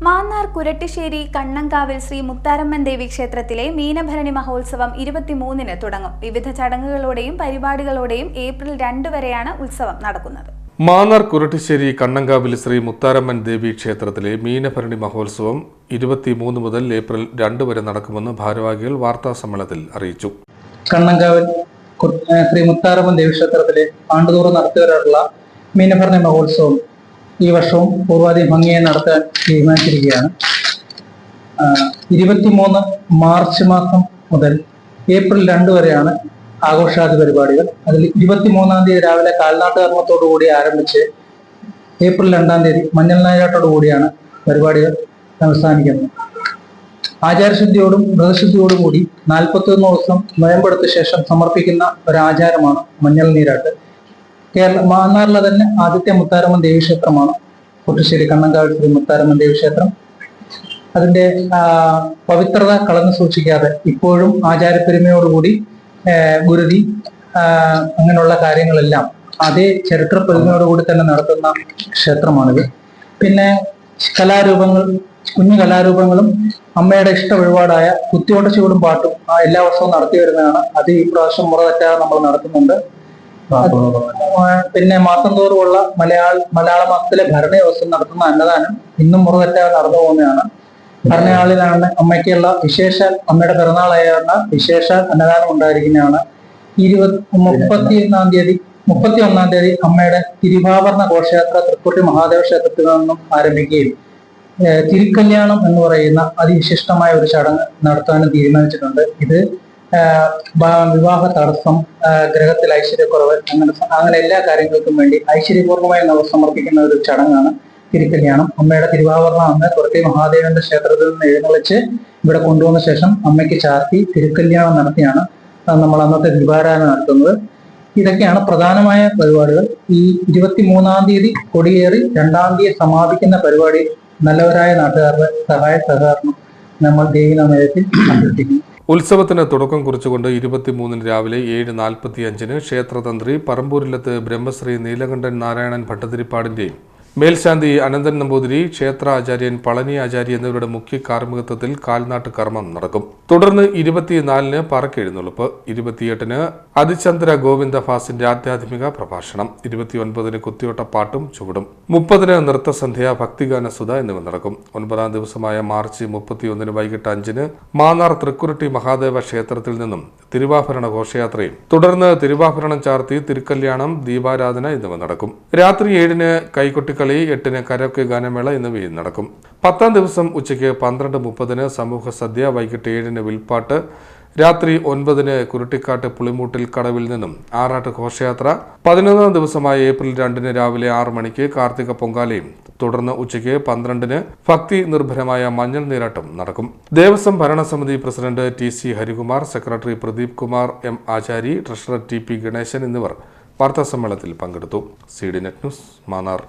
മാന്നാർ കുരട്ടിശ്ശേരി കണ്ണങ്കാവിൽ ശ്രീ മുത്താരമ്മൻ ദേവി ക്ഷേത്രത്തിലെ മീനഭരണി മഹോത്സവം 23-ന് തുടങ്ങും. വിവിധ ചടങ്ങുകളോടെയും പരിപാടികളോടെയും ഏപ്രിൽ 2 വരെയാണ് ഉത്സവം നടക്കുന്നത്. മാന്നാർ കുരട്ടിശ്ശേരി കണ്ണങ്കാവിൽ ശ്രീ മുത്താരമ്മൻ ദേവി ക്ഷേത്രത്തിലെ മീനഭരണി മഹോത്സവം 23 മുതൽ ഏപ്രിൽ 2 വരെ നടക്കുമെന്ന് ഭാരവാഹികൾ വാർത്താസമ്മേളനത്തിൽ അറിയിച്ചു. കണ്ണങ്കാവിൽ ശ്രീ മുത്താരമ്മൻ ദേവി ക്ഷേത്രത്തിലെ ആണ്ടുതോറും നടത്തിവരാറുള്ള മീനഭരണി മഹോത്സവം ഈ വർഷവും പൂർവാധി ഭംഗിയായി നടത്താൻ തീരുമാനിച്ചിരിക്കുകയാണ്. 23 മാർച്ച് മാസം മുതൽ ഏപ്രിൽ 2 വരെയാണ് ആഘോഷാദി പരിപാടികൾ. അതിൽ 23-ാം തീയതി രാവിലെ കാൽനാട്ട് കർമ്മത്തോടു കൂടി ആരംഭിച്ച് ഏപ്രിൽ 2-ാം തീയതി മഞ്ഞൾ നായാട്ടോടു കൂടിയാണ് പരിപാടികൾ അവസാനിക്കുന്നത്. ആചാരശുദ്ധിയോടും വ്രതശുദ്ധിയോടും കൂടി 41 ദിവസം നോയമ്പെടുത്ത ശേഷം സമർപ്പിക്കുന്ന ഒരു ആചാരമാണ് മഞ്ഞൾ നീരാട്ട്. മാന്നാറിലെ തന്നെ ആദ്യത്തെ മുത്താരമ്മൻ ദേവി ക്ഷേത്രമാണ് കുരട്ടിശ്ശേരി കണ്ണങ്കാവിൽ ശ്രീ മുത്താരമ്മൻ ദേവി ക്ഷേത്രം. അതിന്റെ പവിത്രത കളഞ്ഞു സൂക്ഷിക്കാതെ ഇപ്പോഴും ആചാരപ്പെരുമയോടുകൂടി ഗുരുതി അങ്ങനെയുള്ള കാര്യങ്ങളെല്ലാം അതേ ചരിത്ര പെരുമയോടുകൂടി തന്നെ നടത്തുന്ന ക്ഷേത്രമാണിത്. പിന്നെ കുഞ്ഞു കലാരൂപങ്ങളും അമ്മയുടെ ഇഷ്ട വഴിപാടായ കുത്തിയോട്ടച്ചൂടും പാട്ടും എല്ലാ വർഷവും നടത്തി വരുന്നതാണ്. അത് ഈ പ്രാവശ്യം മുറ തെറ്റാതെ നമ്മൾ നടത്തുന്നുണ്ട്. പിന്നെ മാസം തോറുമുള്ള മലയാള മാസത്തിലെ ഭരണി ദിവസം നടത്തുന്ന അന്നദാനം ഇന്നും മുറ തെറ്റാതെ നടന്നു പോകുന്നതാണ്. ഭരണയാളിലാണ് അമ്മയ്ക്കുള്ള അമ്മയുടെ പിറന്നാളായിരുന്ന വിശേഷ അന്നദാനം ഉണ്ടായിരിക്കുന്നതാണ്. 31-ാം തീയതി അമ്മയുടെ തിരുവാഭരണ ഘോഷയാത്ര തൃക്കുട്ടി മഹാദേവ ക്ഷേത്രത്തിൽ നിന്നും ആരംഭിക്കുകയും തിരുക്കല്യാണം എന്ന് പറയുന്ന അതിവിശിഷ്ടമായ ഒരു ചടങ്ങ് നടത്താനും തീരുമാനിച്ചിട്ടുണ്ട്. ഇത് വിവാഹ തടസ്സം, ഗ്രഹത്തിൽ ഐശ്വര്യക്കുറവ്, അങ്ങനെ എല്ലാ കാര്യങ്ങൾക്കും വേണ്ടി ഐശ്വര്യപൂർണ്ണമായി നമ്മൾ സമർപ്പിക്കുന്ന ഒരു ചടങ്ങാണ് തിരുക്കല്യാണം. അമ്മയുടെ തിരുവാഭരണം അന്ന് കുരട്ടി മഹാദേവന്റെ ക്ഷേത്രത്തിൽ നിന്ന് എഴുന്നള്ളിച്ച് ഇവിടെ കൊണ്ടുവന്ന ശേഷം അമ്മയ്ക്ക് ചാർത്തി തിരുക്കല്യാണം നടത്തിയാണ് നമ്മൾ അന്നത്തെ ദീപാരാധന നടത്തുന്നത്. ഇതൊക്കെയാണ് പ്രധാനമായ പരിപാടികൾ. ഈ 23-ാം തീയതി കൊടിയേറി 2-ാം തീയതി സമാപിക്കുന്ന പരിപാടി നല്ലവരായ നാട്ടുകാരുടെ സഹകരണം നമ്മൾ ദേവീനാമയത്തിൽ അഭ്യർത്ഥിക്കുന്നു. ഉത്സവത്തിന് തുടക്കം കുറിച്ചുകൊണ്ട് 23-ന് രാവിലെ 7:45-ന് ക്ഷേത്രതന്ത്രി പറമ്പൂരിലത്ത് ബ്രഹ്മശ്രീ നീലകണ്ഠൻ നാരായണൻ ഭട്ടതിരിപ്പാടിന്റെയും മേൽശാന്തി അനന്തൻ നമ്പൂതിരി, ക്ഷേത്ര ആചാര്യൻ പളനി ആചാര്യ എന്നിവരുടെ മുഖ്യ കാർമ്മികത്വത്തിൽ കാൽനാട്ട് കർമ്മം നടക്കും. തുടർന്ന് 24-ന് പറക്കെഴുന്നള്ളിപ്പ്, 28-ന് അതിചന്ദ്ര ഗോവിന്ദഭാസിന്റെ ആധ്യാത്മിക പ്രഭാഷണം, 29-ന് കുത്തിയോട്ടപ്പാട്ടും ചുവടും, 30-ന് നൃത്തസന്ധ്യ, ഭക്തിഗാന സുധ എന്നിവ നടക്കും. 9-ാം ദിവസമായ മാർച്ച് 31-ന് വൈകിട്ട് 5-ന് മാന്നാർ തൃക്കുരട്ടി മഹാദേവ ക്ഷേത്രത്തിൽ നിന്നും തിരുവാഭരണ ഘോഷയാത്രയും തുടർന്ന് തിരുവാഭരണം ചാർത്തി തിരുക്കല്യാണം, ദീപാരാധന എന്നിവ നടക്കും. രാത്രി 7-ന് കൈകൊട്ടിക്കളി, 8-ന് കരോക്കെ ഗാനമേള എന്നിവയും നടക്കും. 10-ാം ദിവസം ഉച്ചയ്ക്ക് 12:30-ന് സമൂഹ സദ്യ, വൈകിട്ട് 7-ന് വിൽപ്പാട്ട്, രാത്രി 9-ന് കുരുട്ടിക്കാട്ട് പുളിമൂട്ടിൽ കടവിൽ നിന്നും ആറാട്ട് ഘോഷയാത്ര, 11-ാം ദിവസമായ ഏപ്രിൽ 2-ന് രാവിലെ 6 മണിക്ക് കാർത്തിക പൊങ്കാലയും തുടർന്ന് ഉച്ചയ്ക്ക് 12-ന് ഭക്തി നിർഭരമായ മഞ്ഞൾ നീരാട്ടം നടക്കും. ദേവസ്വം ഭരണസമിതി president TC Harikumar, secretary Pradeep Kumar M ആചാരി, ട്രഷറർ TP ഗണേശൻ എന്നിവർ വാർത്താസമ്മേളനത്തിൽ പങ്കെടുത്തു. CDNet news, Mannar.